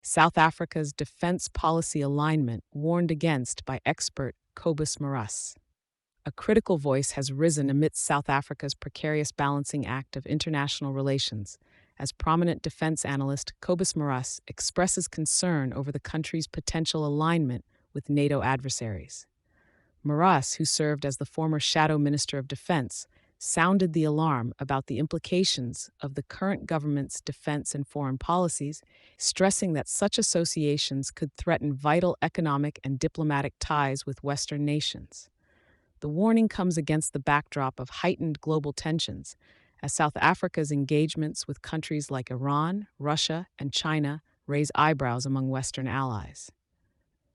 South Africa's defense policy alignment warned against by expert Kobus Marais. A critical voice has risen amidst South Africa's precarious balancing act of international relations, as prominent defense analyst Kobus Marais expresses concern over the country's potential alignment with NATO adversaries. Marais, who served as the former Shadow Minister of Defense, sounded the alarm about the implications of the current government's defense and foreign policies, stressing that such associations could threaten vital economic and diplomatic ties with Western nations. The warning comes against the backdrop of heightened global tensions, as South Africa's engagements with countries like Iran, Russia, and China raise eyebrows among Western allies.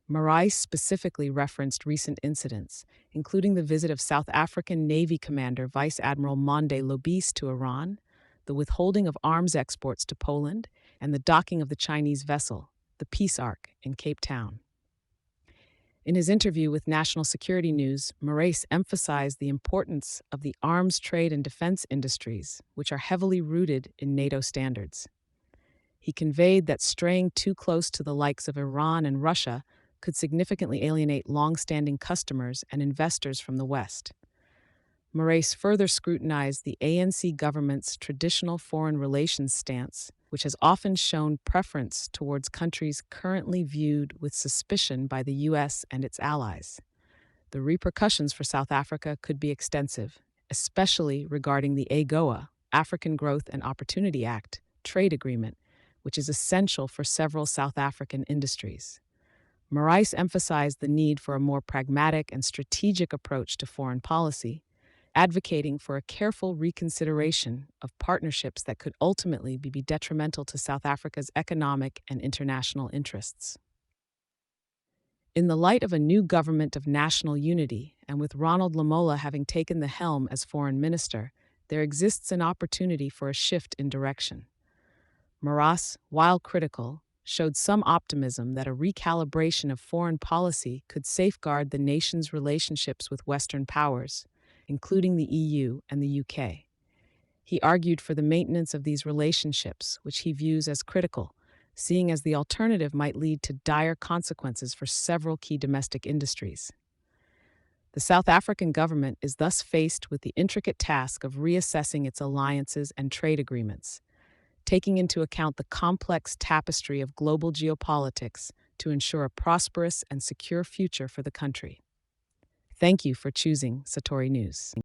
Marais specifically referenced recent incidents, including the visit of South African Navy Commander Vice Admiral Monde Lobis to Iran, the withholding of arms exports to Poland, and the docking of the Chinese vessel, the Peace Ark, in Cape Town. In his interview with National Security News, Marais emphasized the importance of the arms trade and defense industries, which are heavily rooted in NATO standards. He conveyed that straying too close to the likes of Iran and Russia could significantly alienate long-standing customers and investors from the West. Marais further scrutinized the ANC government's traditional foreign relations stance, which has often shown preference towards countries currently viewed with suspicion by the U.S. and its allies. The repercussions for South Africa could be extensive, especially regarding the Agoa, African Growth and Opportunity Act, trade agreement, which is essential for several South African industries. Marais emphasized the need for a more pragmatic and strategic approach to foreign policy, advocating for a careful reconsideration of partnerships that could ultimately be detrimental to South Africa's economic and international interests. In the light of a new government of national unity, and with Ronald Lamola having taken the helm as foreign minister, there exists an opportunity for a shift in direction. Marais, while critical, showed some optimism that a recalibration of foreign policy could safeguard the nation's relationships with Western powers, including the EU and the UK. He argued for the maintenance of these relationships, which he views as critical, seeing as the alternative might lead to dire consequences for several key domestic industries. The South African government is thus faced with the intricate task of reassessing its alliances and trade agreements, taking into account the complex tapestry of global geopolitics to ensure a prosperous and secure future for the country. Thank you for choosing Satori News.